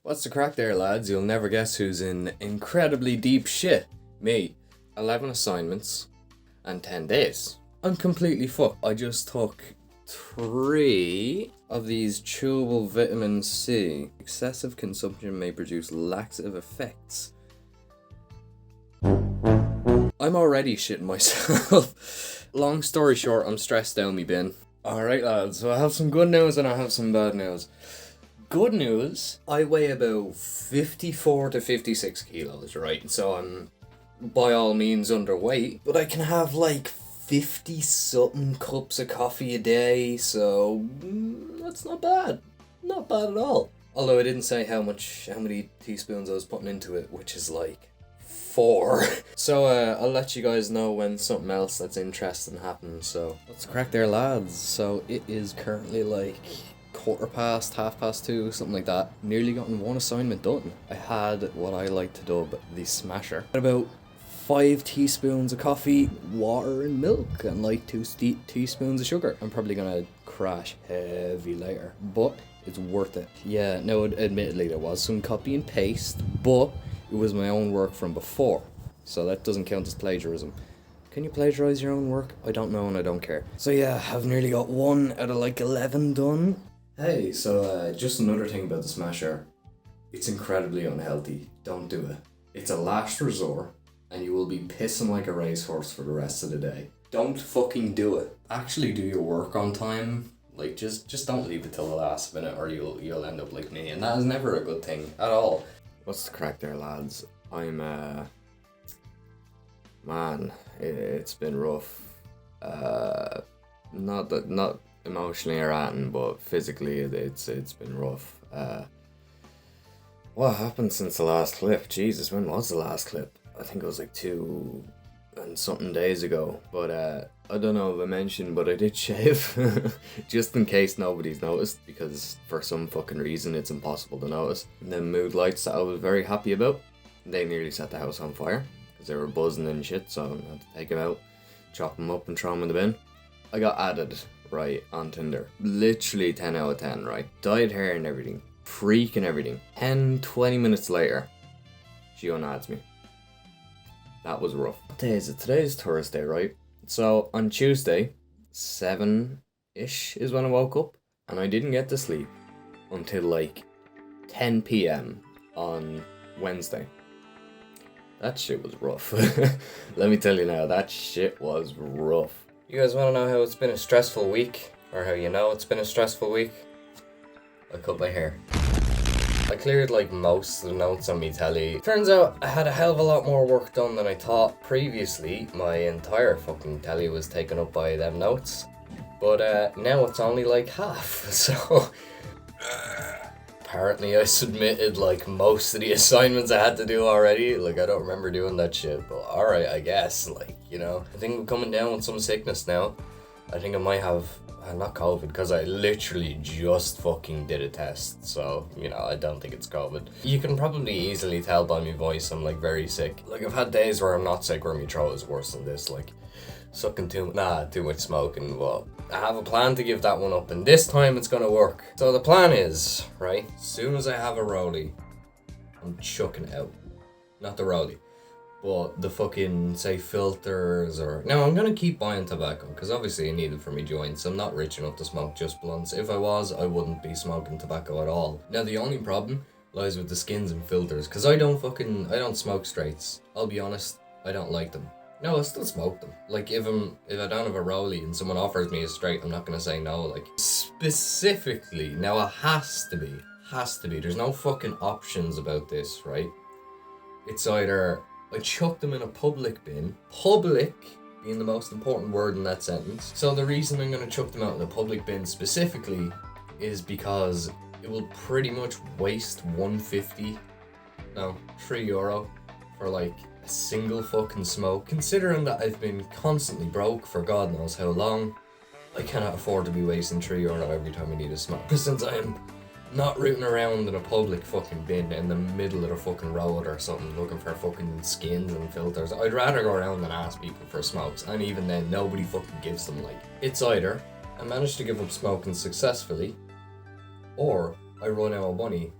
What's the crack there, lads? You'll never guess who's in incredibly deep shit. Me. 11 assignments and 10 days. I'm completely fucked. I just took 3 of these chewable vitamin C. Excessive consumption may produce laxative effects. I'm already shitting myself. Long story short, I'm stressed down me bin. Alright, lads, so I have some good news and I have some bad news. Good news, I weigh about 54 to 56 kilos, right? So I'm by all means underweight, but I can have like 50 something cups of coffee a day, so that's not bad. Not bad at all. Although I didn't say how many teaspoons I was putting into it, which is like 4. So I'll let you guys know when something else that's interesting happens. So let's crack there, lads. So it is currently like 2:15, something like that. Nearly gotten one assignment done. I had what I like to dub the smasher. About 5 teaspoons of coffee, water and milk, and like 2 teaspoons of sugar. I'm probably gonna crash heavy later, but it's worth it. Yeah, no, admittedly there was some copy and paste, but it was my own work from before, so that doesn't count as plagiarism. Can you plagiarize your own work? I don't know and I don't care. So yeah, I've nearly got 1 out of like 11 done. Hey, so just another thing about the smasher. It's incredibly unhealthy. Don't do it. It's a last resort and you will be pissing like a racehorse for the rest of the day. Don't fucking do it. Actually do your work on time. Like just don't leave it till the last minute or you'll end up like me, and that is never a good thing at all. What's the crack there, lads? I'm man, it's been rough. Not emotionally or anything, but physically it's been rough. What happened since the last clip? Jesus, when was the last clip? I think it was like 2 and something days ago. But I don't know if I mentioned, but I did shave. Just in case nobody's noticed, because for some fucking reason it's impossible to notice. And then mood lights that I was very happy about, they nearly set the house on fire because they were buzzing and shit, so I had to take them out, chop them up and throw them in the bin. I got added, right, on Tinder. Literally 10 out of 10, right? Dyed hair and everything. Freak and everything. 10-20 minutes later, she unadds me. That was rough. What day is it? Today is Thursday, right? So on Tuesday, 7-ish is when I woke up, and I didn't get to sleep until like 10 p.m. on Wednesday. That shit was rough. Let me tell you now, that shit was rough. You guys want to know how it's been a stressful week? Or how you know it's been a stressful week? I cut my hair. I cleared like most of the notes on me telly. Turns out I had a hell of a lot more work done than I thought. Previously, my entire fucking telly was taken up by them notes. But now it's only like half, so... Apparently I submitted like most of the assignments I had to do already. Like, I don't remember doing that shit, but alright, I guess. Like, you know, I think I'm coming down with some sickness now. I think I might have... not COVID, because I literally just fucking did a test, so, you know, I don't think it's COVID. You can probably easily tell by my voice I'm, like, very sick. Like, I've had days where I'm not sick where my throat is worse than this, like, sucking too much smoking, but I have a plan to give that one up, and this time it's gonna work. So the plan is, right, as soon as I have a rollie, I'm chucking it out. Not the rollie. But the fucking, say, filters or... No, I'm gonna keep buying tobacco, because obviously I need it for me joints. I'm not rich enough to smoke just blunts. If I was, I wouldn't be smoking tobacco at all. Now, the only problem lies with the skins and filters, because I don't smoke straights. I'll be honest, I don't like them. No, I still smoke them. Like, if I don't have a rollie and someone offers me a straight, I'm not gonna say no, like... Specifically, now it has to be. There's no fucking options about this, right? It's either... I chuck them in a public bin. Public being the most important word in that sentence. So the reason I'm going to chuck them out in a public bin specifically is because it will pretty much waste €3 for like a single fucking smoke. Considering that I've been constantly broke for God knows how long, I cannot afford to be wasting €3 every time I need a smoke. Since I am not rooting around in a public fucking bin in the middle of the fucking road or something looking for fucking skins and filters. I'd rather go around than ask people for smokes, and even then nobody fucking gives them. Like, it's either I manage to give up smoking successfully, or I run out of money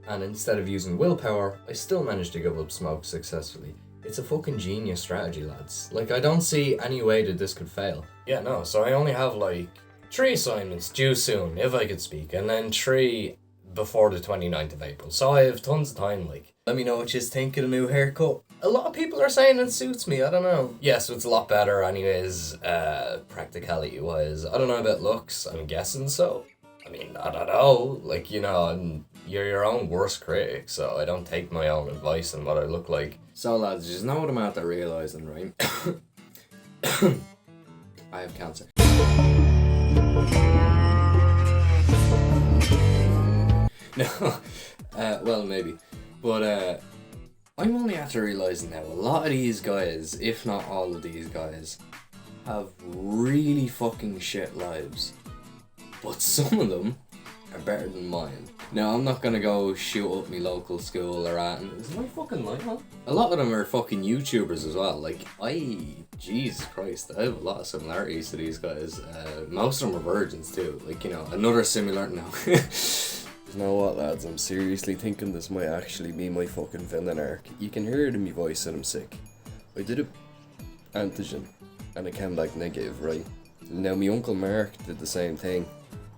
and instead of using willpower, I still managed to give up smoke successfully. It's a fucking genius strategy, lads. Like, I don't see any way that this could fail. Yeah, no, so I only have like 3 assignments due soon, if I could speak, and then 3 before the 29th of April. So I have tons of time, like. Let me know what you think of the new haircut. A lot of people are saying it suits me, I don't know. Yeah, so it's a lot better anyways, practicality wise. I don't know about looks, I'm guessing so. I mean, I don't know, like, you know, you're your own worst critic, so I don't take my own advice on what I look like. So lads, you know what I'm after realising, right? I have cancer. No, well maybe. But I'm only after realising now, a lot of these guys, if not all of these guys, have really fucking shit lives. But some of them are better than mine. Now, I'm not gonna go shoot up my local school or at, and is my fucking light on? A lot of them are fucking YouTubers as well. Like, Jesus Christ, I have a lot of similarities to these guys. Most of them are virgins too. Like, you know, another similar, no. You know what, lads, I'm seriously thinking this might actually be my fucking villain arc. You can hear it in my voice that I'm sick. I did a antigen and it came back negative, right? Now my uncle Mark did the same thing.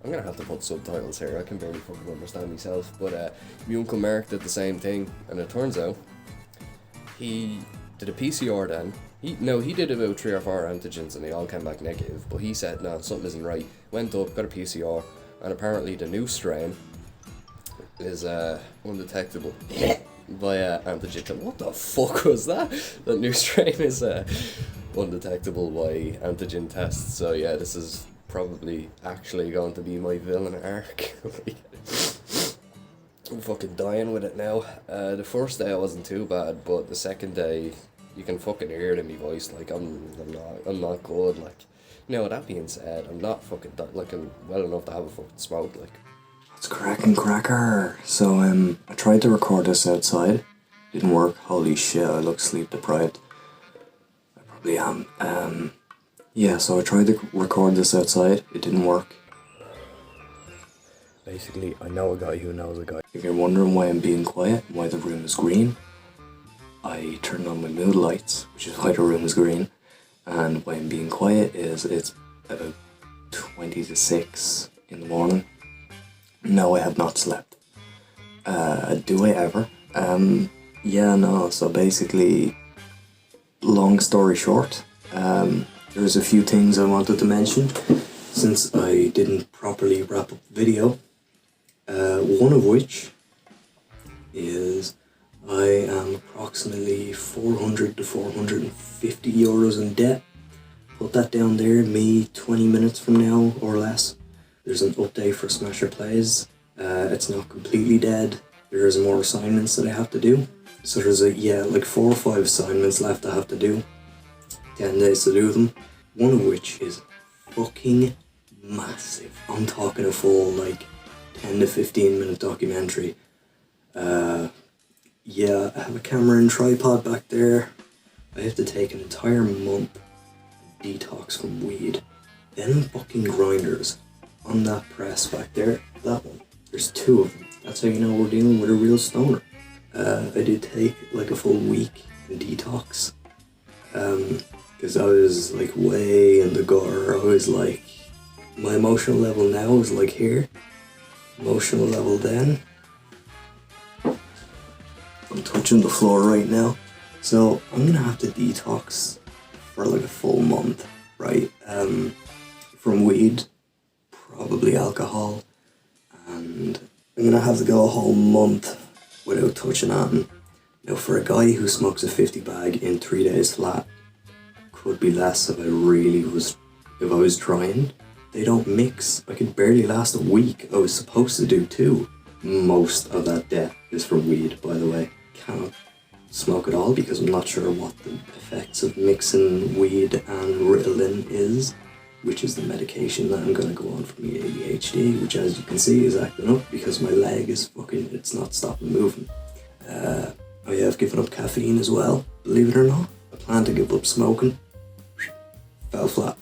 I'm gonna have to put subtitles here, I can barely fucking understand myself, but my uncle Mark did the same thing, and it turns out he did a PCR then. He did about 3 or 4 antigens and they all came back negative, but he said, no, something isn't right. Went up, got a PCR, and apparently the new strain is undetectable by antigen. What the fuck was that? The new strain is undetectable by antigen tests. So yeah, this is probably actually going to be my villain arc. I'm fucking dying with it now. The first day I wasn't too bad, but the second day you can fucking hear it in my voice. Like I'm not good. Like, you know, that being said, I'm not fucking like I'm well enough to have a fucking smoke. Like, it's cracking cracker. So I tried to record this outside. Didn't work. Holy shit, I look sleep deprived. I probably am. Yeah, so I tried to record this outside. It didn't work. basically, I know a guy who knows a guy. If you're wondering why I'm being quiet, why the room is green, I turned on my mood lights, which is why the room is green. And why I'm being quiet is it's about 20 to 6 in the morning. No, I have not slept. Do I ever? Yeah, no, so basically, long story short, there's a few things I wanted to mention since I didn't properly wrap up the video. One of which is I am approximately 400 to 450 euros in debt. Put that down there, me 20 minutes from now or less. There's an update for Smasher Plays. It's not completely dead. There's more assignments that I have to do. So there's like 4 or 5 assignments left I have to do. 10 days to do them. One of which is fucking massive. I'm talking a full 10 to 15 minute documentary. Yeah, I have a camera and tripod back there. I have to take an entire month detox from weed. Then fucking grinders on that press back there. That one. There's 2 of them. That's how you know we're dealing with a real stoner. I did take a full week in detox. Because I was way in the gutter. I was my emotional level now is here. Emotional level then. I'm touching the floor right now. So I'm gonna have to detox for a full month, right? From weed, probably alcohol, and I'm gonna have to go a whole month without touching on. Now, for a guy who smokes a 50 bag in 3 days flat, could be less if I was trying. They don't mix. I could barely last a week. I was supposed to do 2. Most of that debt is from weed, by the way. Cannot smoke at all because I'm not sure what the effects of mixing weed and Ritalin is, which is the medication that I'm going to go on for my ADHD, which, as you can see, is acting up because my leg is it's not stopping moving. I've given up caffeine as well, believe it or not. I plan to give up smoking. Fell flat.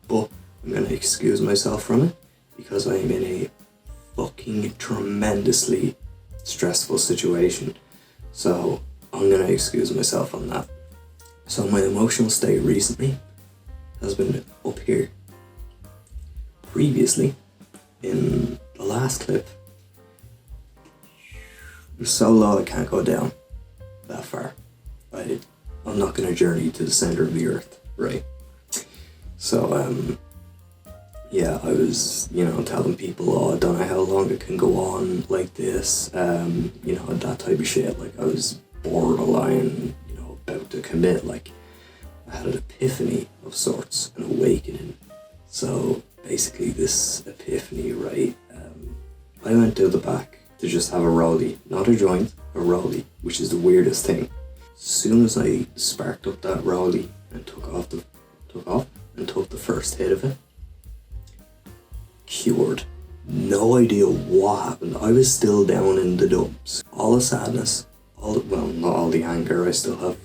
But I'm going to excuse myself from it because I am in a fucking tremendously stressful situation. So I'm gonna excuse myself on that. So my emotional state recently has been up here. Previously, in the last clip, it was so low I can't go down that far. I'm not gonna journey to the center of the earth, right? So yeah, I was, telling people, oh, I don't know how long it can go on like this, that type of shit. Like, I was borderline, about to commit. Like, I had an epiphany of sorts, an awakening. So, basically, this epiphany, right, I went to the back to just have a rollie, not a joint, a rollie, which is the weirdest thing. As soon as I sparked up that rollie and took off and took the first hit of it, cured. No idea what happened. I was still down in the dumps. All the sadness, not all the anger. I still have,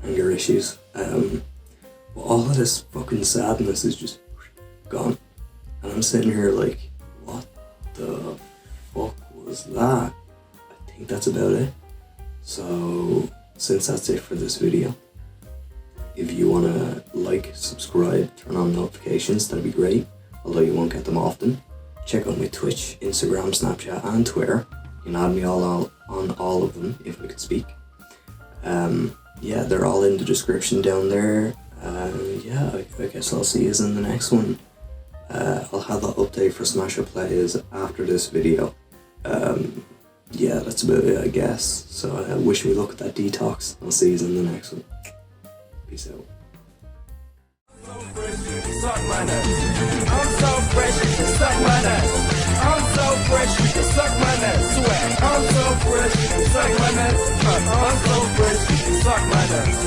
anger issues. But all of this fucking sadness is just gone. And I'm sitting here like, what the fuck was that? I think that's about it. So, since that's it for this video, if you wanna like, subscribe, turn on notifications, that'd be great. Although you won't get them often. Check out my Twitch, Instagram, Snapchat, and Twitter. You can add me on all of them if I could speak. Yeah, they're all in the description down there. Yeah, I guess I'll see you in the next one. I'll have that update for Smash Up Plays after this video. Yeah, that's about it, I guess. So wish me luck with that detox. I'll see you in the next one. Peace out. Suck my nuts. I'm so fresh, you can suck my nuts. I'm so fresh, you can suck my nuts. Sweat. I'm so fresh, you can suck my nuts. I'm so fresh, you can suck my nuts.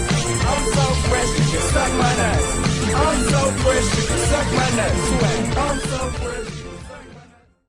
I'm so fresh, you can suck my nuts. I'm so fresh, you can suck my nuts. Sweat. I'm so fresh.